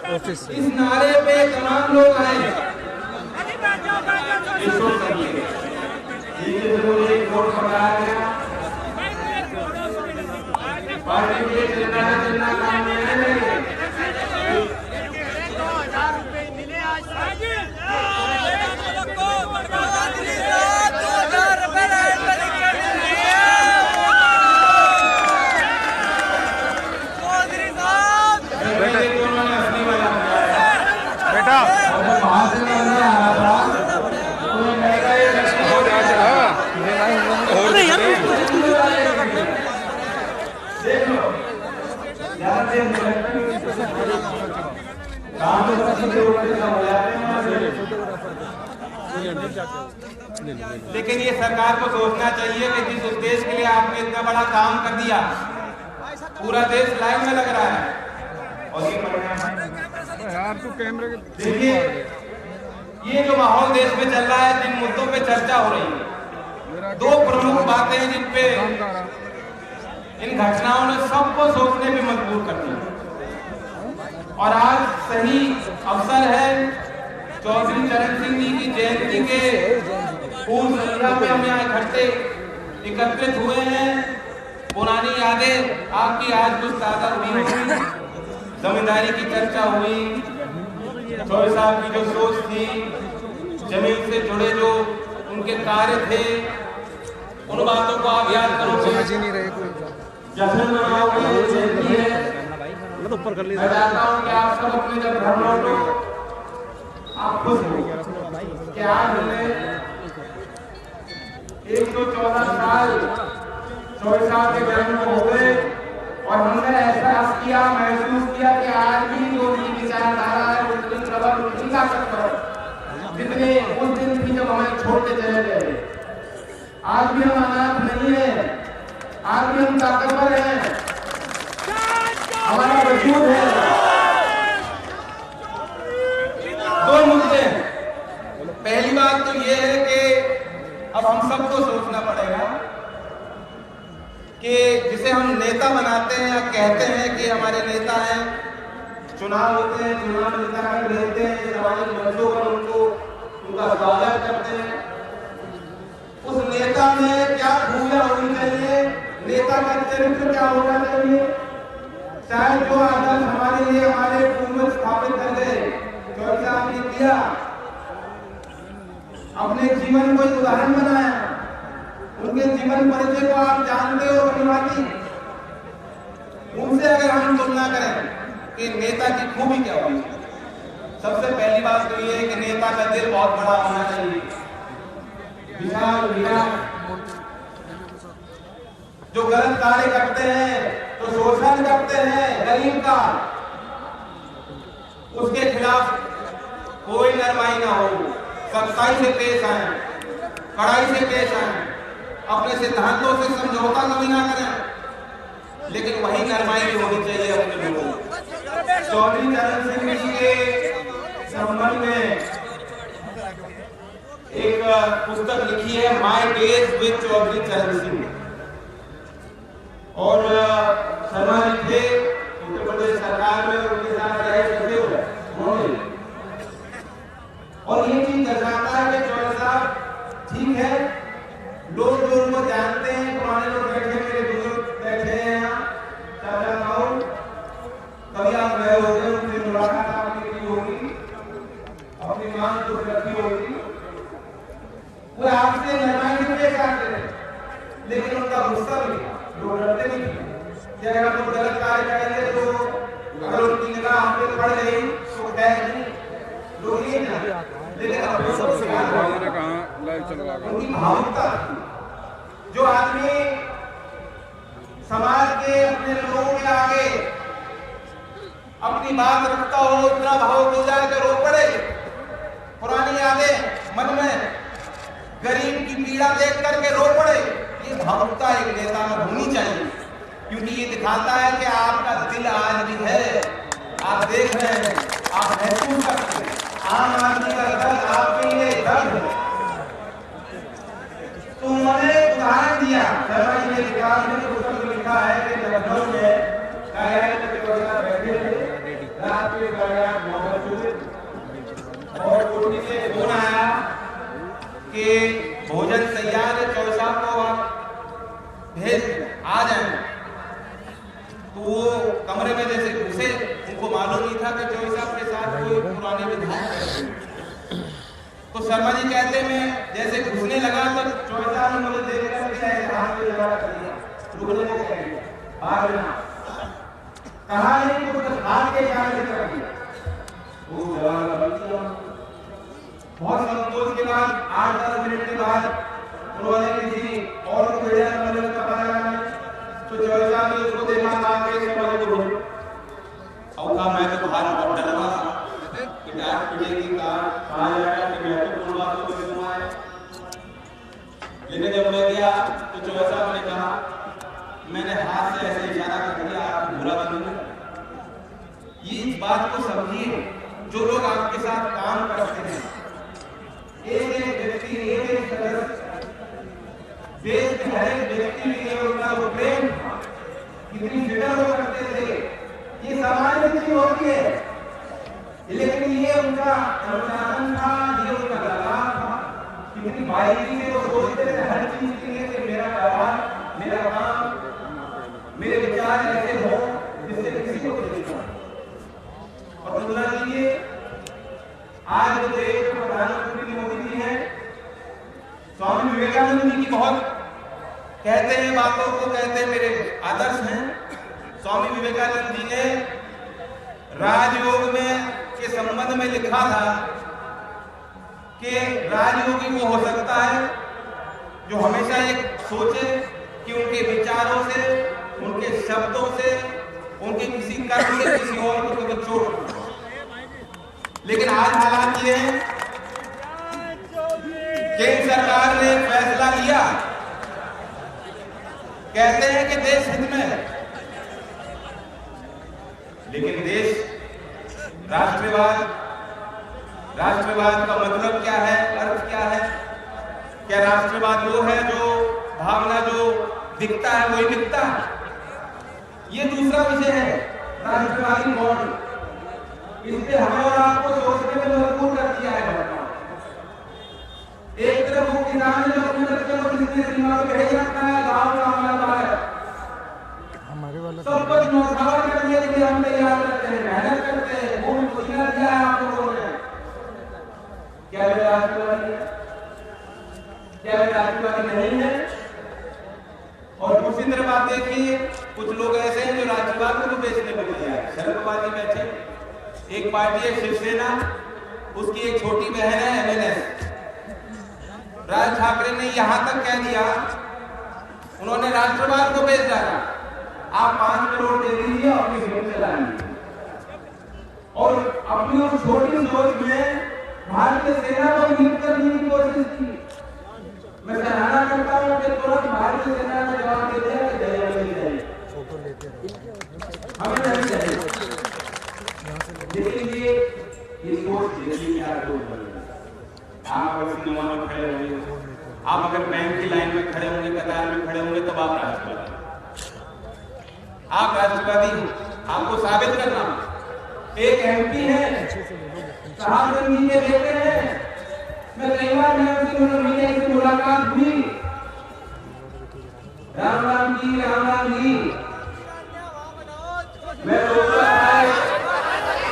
Office से। इस नारे पे तमाम लोग आए। एक वोट पकड़ाया गया, पार्टी के चलना काम में नहीं। बेटा लेकिन ये सरकार को सोचना चाहिए कि जिस उद्देश्य के लिए आपने इतना बड़ा काम कर दिया, पूरा देश लाइन में लग रहा है। और ये यार तू कैमरे के देखिए, ये जो माहौल देश में चल रहा है, जिन मुद्दों पे चर्चा हो रही है, दो प्रमुख बातें जिन पे इन घटनाओं ने सबको सोचने पे मजबूर कर दिया। और आज सही अवसर है, चौधरी चरण सिंह जी की जयंती के पूर्व संध्या में हम यहाँ एकत्रित हुए हैं। पुरानी यादें आपकी आज कुछ ताज़ा हुई, जमींदारी की चर्चा हुई, चौधरी साहब की जो सोच थी, जमीन से जुड़े जो उनके कार्य थे, उन बातों को आप याद करो। समझ ही नहीं रहे कोई। जश्न मनाओगे, जयंती है, तो ऊपर कर लीजिए। मैं चाहता हूं कि आप सब अपने जब घर लौटो, आप खुश हो कि आज हमने 114 साल चौधरी साहब के जन्म को हो गए और हमने एहसास किया, महसूस किया कि आज भी जो उनकी विचारधारा है, उतनी प्रबल, उतनी ताकतवर जितने उस दिन थी जब हमें छोड़ के चले गए। आज भी हम अनाथ नहीं है, आज भी हम ताकतवर हैं, हमारा वजूद है। दो मुद्दे हैं। पहली बात तो ये है कि अब हम सबको सोचना पड़ेगा कि जिसे हम नेता बनाते हैं या कहते हैं कि हमारे नेता हैं, चुनाव होते हैं, चुनाव नेता का लेते हैं, सामाजिक मंचों पर उनका स्वागत करते हैं। उस नेता में क्या खूबियां होनी चाहिए, नेता का चरित्र क्या होना चाहिए, शायद जो आदर्श हमारे लिए हमारे पूर्वज स्थापित कर गए, चौधरी साहब ने किया, अपने जीवन को एक उदाहरण बनाया। उनके जीवन परिचय को आप जानते हो भांति। उनसे अगर हम तुलना करें कि नेता की खूबी क्या होगी, सबसे पहली बात तो ये है कि नेता का दिल बहुत बड़ा होना चाहिए, विशाल विराट। जो गलत कार्य करते हैं, तो शोषण करते हैं गरीब का, उसके खिलाफ कोई नरमाई ना हो, सख्ताई से पेश आए, कड़ाई से पेश आए, अपने सिद्धांतों से समझौता कभी ना करें, लेकिन वही नरमाई भी होनी चाहिए अपने लोगों। चौधरी चरण सिंह जी के संबंध में एक पुस्तक लिखी है, माय डेज विद चौधरी चरण सिंह, और शर्मा जी थे उत्तर प्रदेश सरकार में, उनके साथ रहे सचिव होंगे। और ये चीज दर्शाता है कि चौधरी साहब ठीक है, लोग जो उनको जानते हैं, पुराने लोग बैठे, मेरे बुजुर्ग बैठे हैं यहाँ, चाचा ताऊ, कभी आप गए होंगे, उनसे मुलाकात आपने की होगी, अपनी मां दुख रखी होगी, वो आपसे नरमाई से पेश आते थे, लेकिन उनका गुस्सा भी था, लोग डरते नहीं थे कि अगर हम लोग गलत कार्य करेंगे तो अगर उनकी निगाह हम पे पड़ गई तो है नहीं, लोग ये ना, लेकिन उनकी भावुकता, जो आदमी समाज के अपने लोगों के आगे अपनी बात रखता हो, इतना भावुक हो जाए कि रो पड़े, पुरानी यादें मन में, गरीब की पीड़ा देख करके रो पड़े, ये भावुकता एक नेता में होनी चाहिए, क्योंकि ये दिखाता है कि आपका दिल आज भी है, आप देख रहे हैं, आप महसूस करते हैं, आम आदमी का दर्द आपके लिए दर्द है। तो उन्होंने उदाहरण दिया, शर्मा जी ने विकास में पुस्तक लिखा है कि लखनऊ में बैठे थे, रात में और कोठी से फोन आया कि भोजन तैयार है, चौधरी साहब को आप भेज आ जाए। तो वो कमरे में जैसे घुसे, उनको मालूम नहीं था कि चौधरी साहब के साथ कोई पुराने विधायक। तो शर्मा जी कहते मैं जैसे घुसने लगा तो चौधरी साहब ने मुझे देख कर रुकने को कह दिया, भागना कहा नहीं, तो भाग के जाने कर दिया। वो जवान बहुत संतोष के बाद 8-10 मिनट के बाद उन्होंने किसी और को भेजा नंबर का पता लगाने। तो चौधरी साहब ने उसको देखा, कहा कि इस वाले को ढूंढो। और कहा मैं तो बाहर बहुत डर रहा था कि डांट पीटेगी, कहा जाएगा कि मैं तो बोल रहा हूं तो तुम आए। लेकिन जब मैं गया तो चौधरी साहब ने कहा, मैंने हाथ से ऐसे इशारा कर दिया, आप बुरा मानेंगे। ये इस बात को समझिए, जो लोग आपके साथ काम करते हैं, एक एक व्यक्ति, एक एक सदस्य, देश के हर एक व्यक्ति के उनका जो प्रेम था, कितनी फिक्र वो करते थे, ये सामान्य चीज होती है। लेकिन ये उनका अनुशासन था, ये उनका लगाव था, कितनी बारीकी से वो सोचते थे हर चीज के लिए कि मेरा व्यवहार, मेरा काम, मेरे विचार ऐसे हो जिससे किसी को तकलीफ हो। और तुलना कीजिए, आज जो देश के प्रधानमंत्री मोदी जी हैं, स्वामी विवेकानंद जी की बहुत कहते हैं बातों को, कहते हैं मेरे आदर्श हैं। स्वामी विवेकानंद जी ने राजयोग में के संबंध में लिखा था कि राजयोगी वो हो सकता है जो हमेशा एक सोचे कि उनके विचारों से, उनके शब्दों से, उनके किसी कर्म से किसी और को कोई चोट। लेकिन आज हालात ये हैं, केंद्र सरकार ने फैसला लिया, कहते हैं कि देश हित में है, लेकिन देश राष्ट्रवाद का मतलब क्या है, अर्थ क्या है? क्या राष्ट्रवाद वो है जो भावना जो दिखता है वही दिखता है? ये दूसरा विषय है, राष्ट्रवादी कौन? इससे हमें और आपको सोचने में मजबूर कर दिया है। एक तरफ वो किसान जो अपने बच्चे को कितने सीमा पे भेज रखा है, गाँव का हमारा है, सब कुछ नौकरावर करने के लिए हम तैयार करते हैं, मेहनत करते हैं, खून पसीना दिया है आप लोगों ने। क्या वे राष्ट्रवादी है? क्या वे राष्ट्रवादी नहीं है? और दूसरी तरफ आप देखिए, कुछ लोग ऐसे हैं जो राष्ट्रवाद को बेचने को तैयार है। शरद पवार जी बैठे, एक पार्टी है शिवसेना, उसकी एक छोटी बहन है MNS। राज ठाकरे ने यहां तक कह दिया, उन्होंने राष्ट्रवाद को बेच डाला, आप 5 करोड़ दे दीजिए अपनी फिल्म चलाएंगे। और अपनी उस छोटी सोच में भारतीय सेना को नीट करने की कोशिश की। मैं सराहना करता हूं कि तुरंत भारतीय सेना ने जवाब दे दिया कि फोटो लेते हमें नहीं चाहिए। लेकिन ये सोच आप सिनेमा में खड़े होंगे, आप अगर बैंक की लाइन में खड़े होंगे, कतार में खड़े होंगे, तब आप राष्ट्रवादी, आप राष्ट्रवादी आपको साबित करना। एक MP है, साहब जी के बेटे हैं, मैं कई बार मीडिया से मुलाकात हुई, राम जी मैं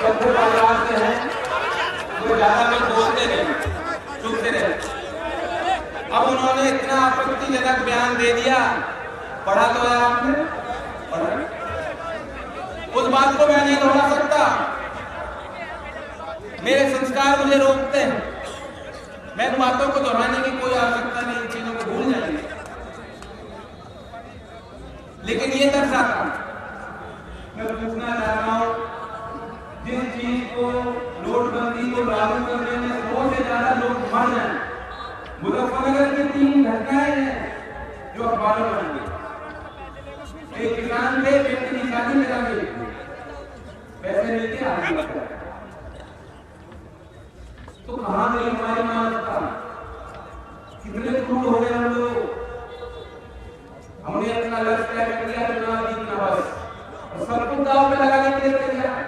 सबसे बात से हैं, वो ज्यादा में बोलते नहीं, चुप से रहे। अब उन्होंने इतना आपत्तिजनक बयान दे दिया, पढ़ा तो है आपने? पढ़ा? उस बात को मैं नहीं दोहरा सकता, मेरे संस्कार मुझे रोकते हैं। मैं इन बातों को दोहराने की कोई आवश्यकता नहीं, इन चीजों को भूल जाएंगे। लेकिन ये दर्शाता, मैं पूछना चाहता हूं, जिस चीज को नोटबंदी को लागू करने में 100 से ज्यादा लोग मर जाए, मुजफ्फरनगर की 3 घटनाएं हैं जो अखबारों में आई। एक किसान थे, बेटी की शादी में जाने पैसे लेके आ गए, तो कहां गई हमारी मानवता? कितने क्रूर हो गए हम लोग। हमने अपना लक्ष्य तय कर लिया, चुनाव जीतना बस, और सबको दांव पे लगाने के लिए तैयार।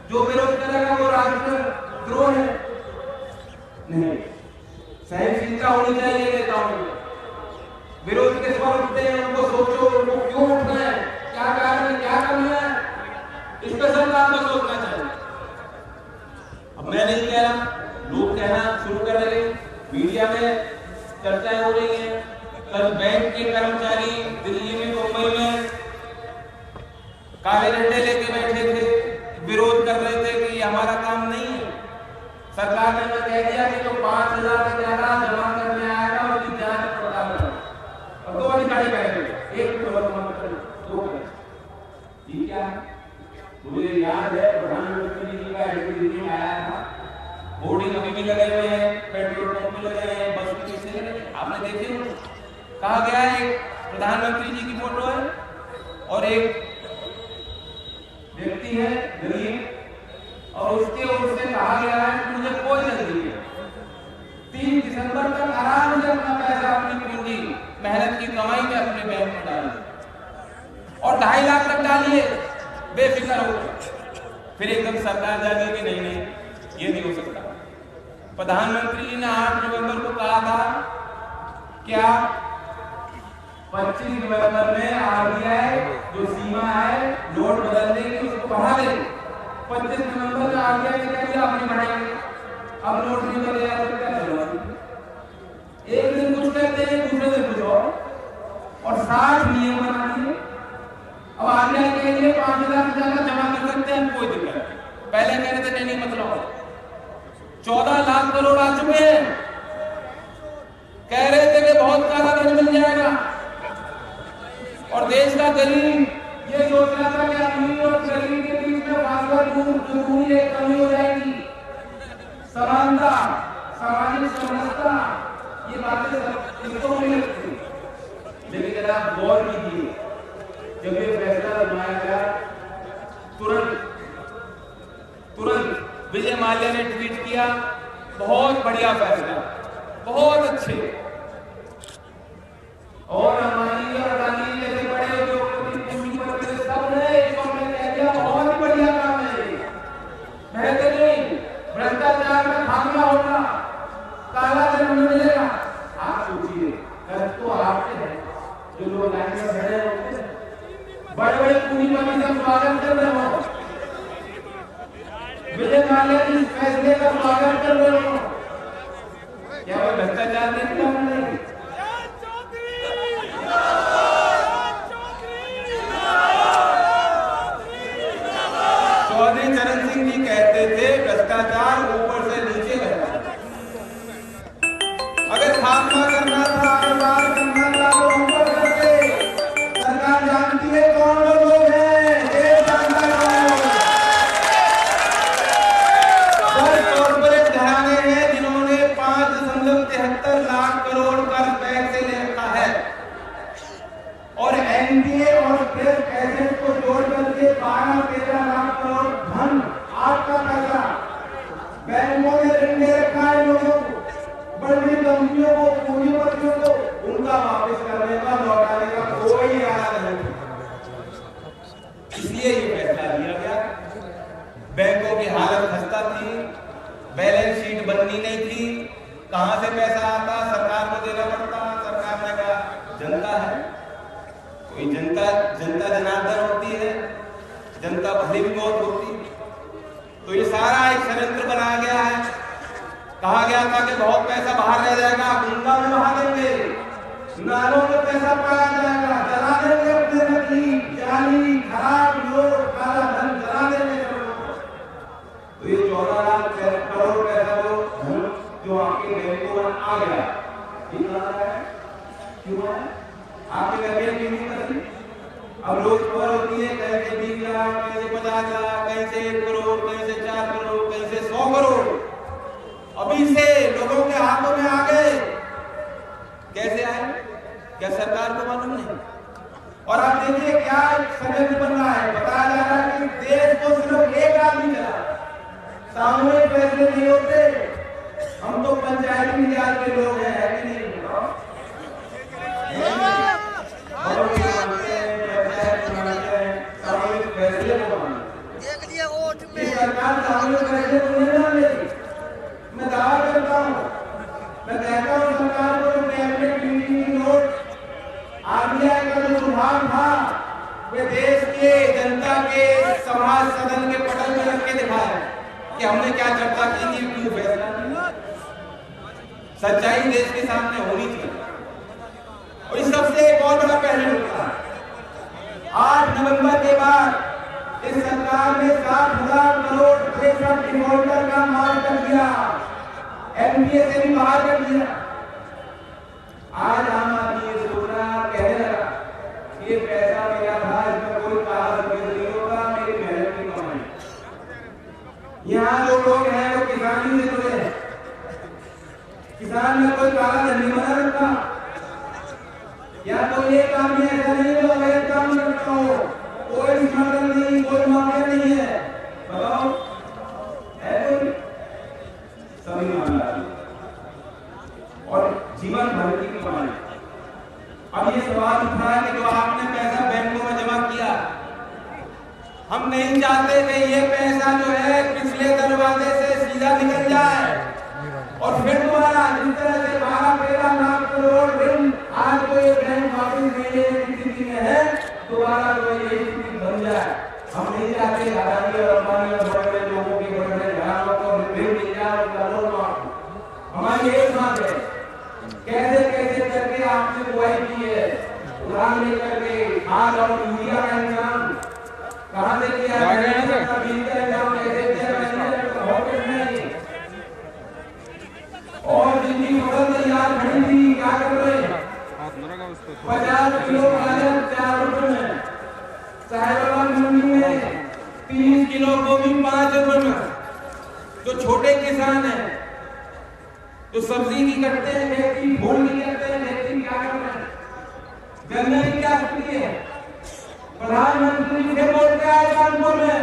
जो विरोध करेगा वो राष्ट्रद्रोह है? नहीं, सहनशीलता होनी चाहिए नेताओं में। विरोध के स्वर उठते हैं, उनको सोचो, उनको क्यों उठना है, क्या कारण है, क्या करना है, इस पर सरकार को सोचना चाहिए। अब मैं नहीं कह रहा, लोग कहना शुरू कर रहे, मीडिया में चर्चाएं हो रही हैं। कल बैंक के कर्मचारी दिल्ली में, मुंबई में काले झंडे लेके बैठे थे, विरोध कर रहे थे कि हमारा काम नहीं है। सरकार ने तो कह दिया कि जो 5,000 से ज्यादा जमा करने आएगा उसकी जांच पड़ताल करो। और 2 अधिकारी बैठे, एक तो दो ये क्या है? मुझे याद है प्रधानमंत्री जी का दिल्ली में आया था, बोर्डिंग अभी भी लगे हुए हैं, पेट्रोल पंप भी लगे हैं, बस भी कैसे लगे, आपने देखे हो? कहा गया है एक प्रधानमंत्री जी की फोटो है और एक व्यक्ति है गरीब, और उसके ओर से कहा गया है कि मुझे कोई जल्दी है, 3 दिसंबर तक आराम से अपना पैसा, अपनी पूंजी, मेहनत की कमाई में अपने बैंक में डालिए और 2.5 लाख तक डालिए बेफिक्र होकर। फिर एकदम सरकार जागी कि नहीं नहीं ये नहीं हो सकता। प्रधानमंत्री जी ने 8 नवंबर को कहा था क्या 25 नवंबर में आरबीआई जो सीमा है नोट बदलने की उसको बढ़ा दे। 25 नवंबर में आरबीआई ने कह दिया आप नहीं बढ़ाएंगे, अब नोट नहीं बदलेगा तो क्या चलेगा? एक दिन कुछ कहते हैं, दूसरे दिन कुछ और 60 नियम बना दिए। अब आरबीआई कहेंगे 5,000 से ज्यादा जमा कर सकते हैं, कोई दिक्कत नहीं। पहले कह रहे थे नहीं मतलब 14 लाख करोड़ आ चुके हैं, कह रहे थे कि बहुत काला धन मिल जाएगा और देश का गरीब ये सोच रहा था कि अमीर और गरीब के बीच में फासला दूर कमी हो जाएगी, समानता, सामाजिक समरसता, ये बातें इसको नहीं लगती। लेकिन जरा गौर कीजिए, जब ये फैसला बनाया गया तुरंत विजय माल्या ने ट्वीट किया, बहुत बढ़िया फैसला, बहुत अच्छे। और हमारी और अडानी जैसे बड़े उद्योगपति पूंजीपति सबने इसको में कह दिया बहुत बढ़िया काम है, बेहतरीन, भ्रष्टाचार का खात्मा होगा, काला धन मिलेगा। आप सोचिए, तो आपके हैं जो लोग लाइन में खड़े होते हैं, बड़े-बड़े पूंजीपति सब स्वागत कर रहे हो, विजय माल्या के फैसले का स्वागत कर रहे हो, क्या वो भ्रष्टाचार नहीं किया उन्होंने? चौधरी चरण सिंह जी कहते थे भ्रष्टाचार ऊपर से नीचे बहता है। अगर खात्मा करना था, अगर करना था तो ऊपर करके। सरकार जानती है कौन लोग हैं, ये जानता है कॉर्पोरेट घराने हैं जिन्होंने 5.73 लाख करोड़ कर बैंक से ले रखा है और एनपीए और ट्रेड एसेट को जोड़ करके 12-13 लाख करोड़ धन, आपका पैसा बैंकों में ऋण ले रखा है लोगों को, बड़ी कंपनियों को, पूंजीपतियों को, उनका वापस करने का, लौटाने का कोई इरादा नहीं। इसलिए ये फैसला लिया गया। बैंकों की हालत खस्ता थी, बैलेंस शीट बननी नहीं थी, कहां से पैसा आता, सरकार को देना पड़ता। सरकार ने कहा जनता है, कोई जनता जनार्दन होती है, जनता भली भी बहुत होती है। तो ये सारा एक षड्यंत्र बनाया गया है। कहा गया था कि बहुत पैसा बाहर रह जाएगा, गंगा में बहा देंगे, नालों में पैसा पाया जाएगा, जला देंगे अपने नकली, जाली, खराब नोट, काला धन जला देंगे। तो ये 14 लाख करोड़ पैसा जो आपके बैंकों में आ गया, क्यों है? आपके नकली की नहीं करती। अब रोज खबर होती है कहीं से 20 लाख, कहीं से 50 लाख, कहीं से 1 करोड़, कहीं से 4 करोड़, कहीं से 100 करोड़ अभी से लोगों के हाथों में आ गए। कैसे आए? क्या सरकार को मालूम नहीं? और आप देखिए क्या षड्यंत्र बन रहा है। बताया जा रहा है कि देश को सिर्फ एक आदमी चला, सामूहिक फैसले नहीं होते। हम तो पंचायती मिजाज के लोग हैं कि नहीं? सामूहिक फैसले को मानते हैं। सरकार कांग्रेस पैसे तो नहीं डालेगी। मैं दावा करता हूँ, मैं कहता हूँ सरकार को जो कैबिनेट मीटिंग नोट आरबीआई का जो सुझाव था वे देश के जनता के समाज सदन के पटल में रख के दिखाया कि हमने क्या चर्चा की थी, क्यों फैसला किया। सच्चाई देश के सामने होनी चाहिए। और इस सबसे एक और बड़ा पहलू था, 8 नवंबर के बाद इस सरकार ने 60,000 करोड़ 63 डिफॉल्टर का माफ कर दिया, एनपीए से भी बाहर कर दिया। आज आम आदमी ये सोच रहा कहने लगा ये पैसा मेरा था, इसमें कोई काला सफेद नहीं होगा, मेरी मेहनत की कमाई। यहाँ जो लोग हैं वो किसानी से जुड़े हैं, किसान में कोई काला नहीं बना रखा, या तो ये काम में ऐसा नहीं है अवैध काम करता हो, कोई स्मगल नहीं, कोई माफिया नहीं है, बताओ है कोई? सभी मामला और जीवन भर की कमाई। अब ये सवाल उठा है कि जो आपने पैसा बैंकों में जमा किया, हम नहीं चाहते कि ये पैसा जो है पिछले दरवाजे से सीधा निकल जाए और फिर दोबारा जिस तरह से 12-13 लाख करोड़ ऋण आज को ये बैंक वापस देने की स्थिति में है, दोबारा जो ये स्थिति बन जाए। हम नहीं चाहते अदानी और अंबानी और बड़े लोगों के बड़े घरानों को ऋण मिल जाए, उनका लोन माफ। हमारी एक मांग है, कैसे कैसे करके आपने बुआई की है, उधार लेकर के खाद और यूरिया का इंतजाम कहाँ से किया है, बीज का इंतजाम कैसे किया है, और जिनकी फसल तैयार खड़ी थी क्या कर रहे हैं? 50 किलो गाजर 4 रुपए में, साहिबाबाद मंडी में 30 किलो गोभी 5 रुपए में। जो छोटे किसान हैं, जो सब्जी की करते हैं, खेती फूल की करते हैं, खेती क्या कर रहे हैं? गन्ने की क्या स्थिति है? प्रधानमंत्री से बोलते आए कानपुर में,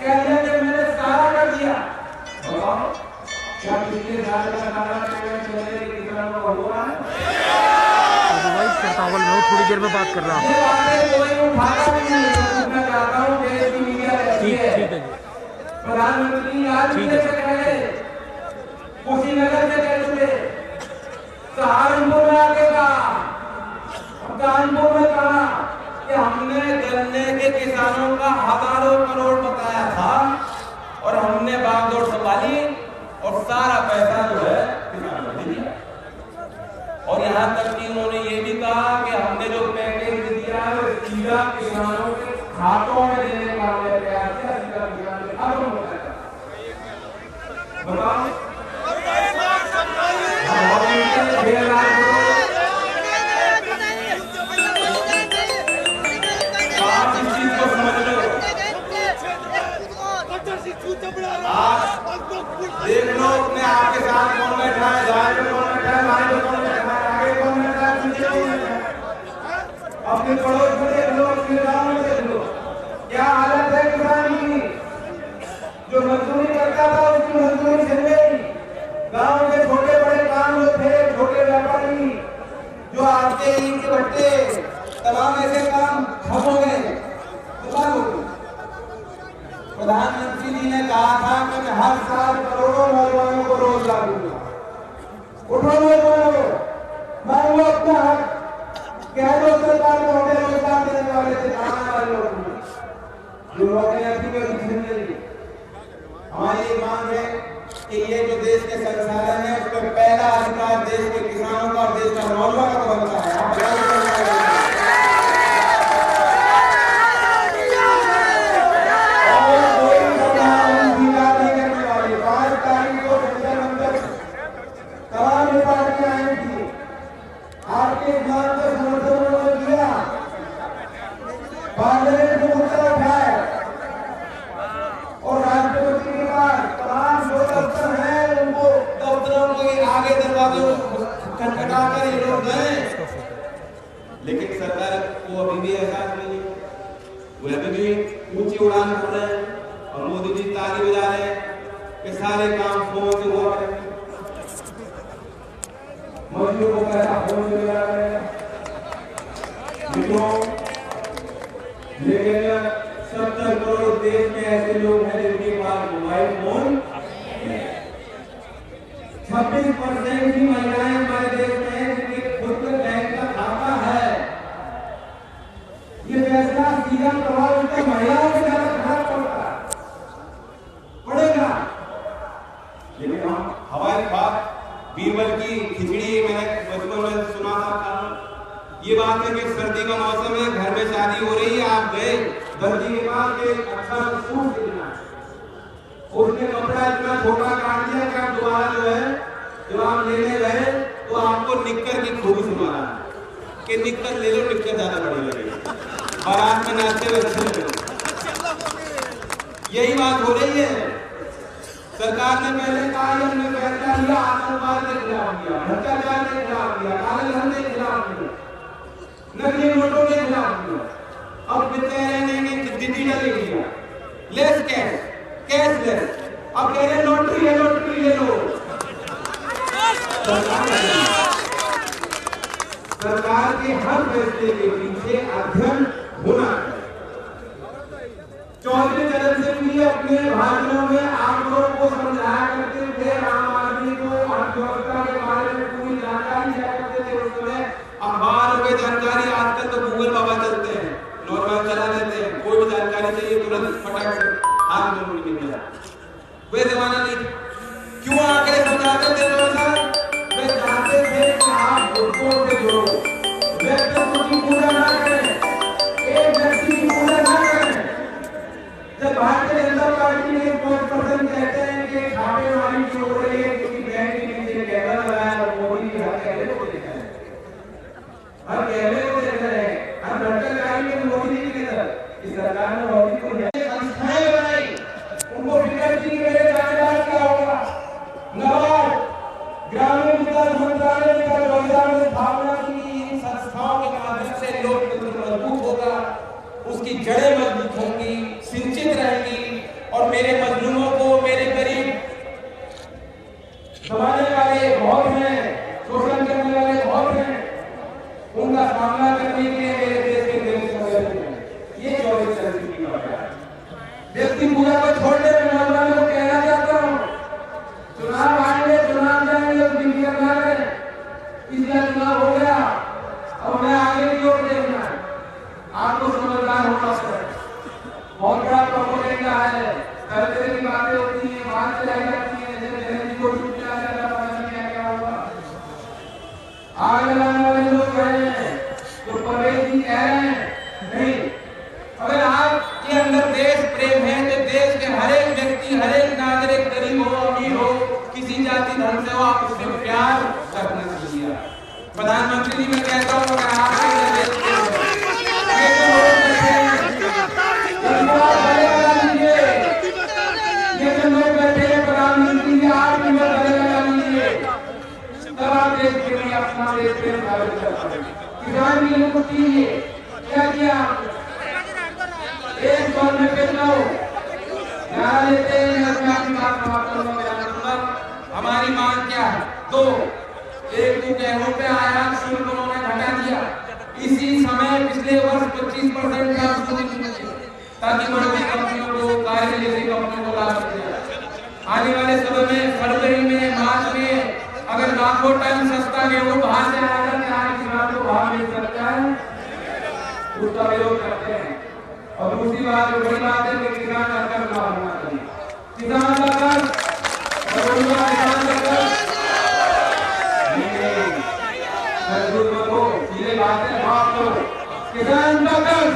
कह रहे कि मैंने सारा कर दिया। क्या पिछले साल का सारा पेमेंट चलने के किसानों को हुआ है? मैं थोड़ी देर में बात कर रहा हूँ। ये बातें कोई उठाता नहीं है, मैं चाहता हूँ कि इसकी मीडिया रहती है। प्रधानमंत्री आज से कहे, कुशीनगर से कह चुके, सहारनपुर में आके कहा, कानपुर में कहा कि हमने गन्ने के किसानों का हजारों करोड़ बताया था और हमने बागडोर संभाली और सारा पैसा जो है किसानों को दिया। और यहाँ तक कि उन्होंने ये भी कहा कि हमने जो पैकेज दिया है वो सीधा किसानों के खातों में देने का हमने प्रयास किया, सीधा किसानों के खातों में बताया। बताओ, आप इस चीज को समझ लो। आप देख लो अपने आपके साथ कौन बैठा है, दाएं में कौन बैठा है, बाएं में कौन बैठा है, आगे कौन बैठा है, पीछे कौन बैठा है। अपने पड़ोस में देख लो, अपने गांव में देख लो, क्या हालत है किसान की। जो मजदूरी करता था उसकी मजदूरी छिन गई। गांव के छोटे बड़े काम जो थे, छोटे व्यापारी जो आते ईंट के भट्टे, तमाम ऐसे काम ठप हो गए, दुकान हो गई। प्रधानमंत्री जी ने कहा था कि मैं हर साल करोड़ों नौजवानों को रोजगार दूंगा। उठो नौजवानों, मांगो अपना हक। कह दो सरकार को हमें रोजगार देने वाले थे, कहां वाले लोग जो नौकरियां थी वे छीन ली। हमारी मांग है कि ये जो देश के संसाधन है उसमें पहला अधिकार देश के किसानों का और देश का नौजवानों को बनता है। आपके मांग का समर्थन उन्होंने किया, पार्लियामेंट में मुद्दा उठाया और राष्ट्रपति के पास तमाम जो दफ्तर हैं उनको दफ्तरों के आगे दरवाजों खटखटा कर ये लोग गए, लेकिन सरकार को अभी भी एहसास नहीं है। वो अभी भी ऊंची उड़ान भर रहे हैं और मोदी जी ताली बजा रहे हैं कि सारे काम फोन से हुआ करेंगे। मजदूर को पैसा फोन से मिला रहे हैं, लेकिन 70 करोड़ देश में ऐसे लोग हैं जिनके पास मोबाइल फोन 26% की महिलाएं हमारे देश में हैं जिनके खुद के बैंक का खाता है। ये फैसला सीधा प्रभाव उसका महिलाओं के ज्यादा खराब पड़ेगा। लेकिन हम हवाई बात बीरबल की खिचड़ी मैंने बचपन में सुना था। ये बात है कि सर्दी का मौसम है, घर में शादी हो रही है, आप गए दर्जी के पास एक अच्छा सूट सिलना है, उसने कपड़ा इतना छोटा काट दिया कि आप दोबारा जो है जब आप लेने गए तो आपको निक्कर की खूबी सुना रहा है कि निक्कर ले लो, निक्कर ज्यादा बड़ी लगेगी, बारात में नाचते हुए अच्छे लगे। यही बात हो रही है। सरकार ने पहले कहा हमने फैसला लिया आतंकवाद के खिलाफ किया, भ्रष्टाचार के खिलाफ किया, काले धन के खिलाफ किया, नकली नोटों के खिलाफ किया। अब digital India, less cash, cashless, अब कह रहे लॉटरी ले लो। सरकार के हर फैसले के पीछे अध्ययन होना है। चौधरी चरण सिंह जी अपने भाषणों में आप लोगों को समझाया करते थे, आम आदमी को अर्थव्यवस्था के बारे में पूरी जानकारी दिया करते थे। उस समय अखबार में जानकारी, आजकल तो गूगल बाबा चलते हैं, नॉर्मल चला देते हैं, कोई भी जानकारी चाहिए तुरंत फटाक से हाथ में उठ के मिला। वे जमाना नहीं। क्यों आंकड़े समझाते थे तो सर? वे चाहते थे कि आप लोगों से जुड़ो, व्यक्तित्व की पूजा ना करें, एक व्यक्ति की पूजा ना करें। जब भारतीय जनता पार्टी ने 5% कहते हैं कि छापेमारी जो हो रही है क्योंकि बैंक के नीचे कैमरा लगाया और मोदी जी हर कैमरे को देख रहे हैं, हर कैमरे को देख रहे हैं, हर भ्रष्टाचारी में मोदी जी की नजर। इस सरकार ने मोदी को संस्थाएं बनाई, उनको फिक्र थी मेरे जानेदार क्या होगा। नवाब ग्रामीण विकास मंत्रालय ने 2000 में स्थापना की। इन संस्थाओं के माध्यम से लोकतंत्र मजबूत होगा, उसकी जड़ें मजबूत होंगी, सिंचित रहेंगी और मेरे मजलूमों को, मेरे गरीब दबाने वाले बहुत हैं, शोषण करने वाले बहुत हैं, उनका सामना करने के लिए मेरे देश के लोग समर्पित हैं। ये 24 चरण की बात है। व्यक्ति पूजा को छोड़ने में नौजवानों को कहना चाहता हूँ, चुनाव आएंगे, चुनाव जाएंगे, उसकी फिक्र ना करें। इसलिए चुनाव हो गया, अब हमें आगे की ओर देखना है, आपको समझदार होना चाहिए। बहुत बड़ा प्रोपोगेंडा है, तरह तरह की बातें होती हैं, बात चलाई जाती है, जैसे बहन जी को छुट्टियां जाता है, पता नहीं क्या होगा। आगे लाने वाले लोग कह रहे हैं, तो परवेज जी कह रहे हैं, नहीं, अगर आपके अंदर देश प्रेम है तो देश के हर एक व्यक्ति, हर एक नागरिक, गरीब हो, अमीर हो, किसी जाति धर्म से हो, आप उससे प्यार करना चाहिए। प्रधानमंत्री जी मैं कहता हूँ अगर आपके देश के अपना देश प्रेम साबित करता है। किसान भी इनको चाहिए, क्या किया? एक बार में कितना हो नारा लेते हैं, अपनी बात समाप्त करूंगा। हमारी मांग क्या है? 2, एक तो गेहूं पे आयात शुल्क उन्होंने घटा दिया। इसी समय पिछले वर्ष 25% का शुल्क ताकि बड़ी कंपनियों को, कार्य जैसी कंपनियों को लाभ मिले। आने वाले समय में फरवरी में, मार्च में अगर लाखों टन सस्ता गेहूं बाहर से आएगा, क्या किसान को भाव मिल सकता है? उसका विरोध करते हैं। और दूसरी बात जो बड़ी बात है कि किसान का कर्ज माफ होना चाहिए। किसान का कर्ज, किसान का कर्ज सीधे बात है, माफ करो। किसान का कर्ज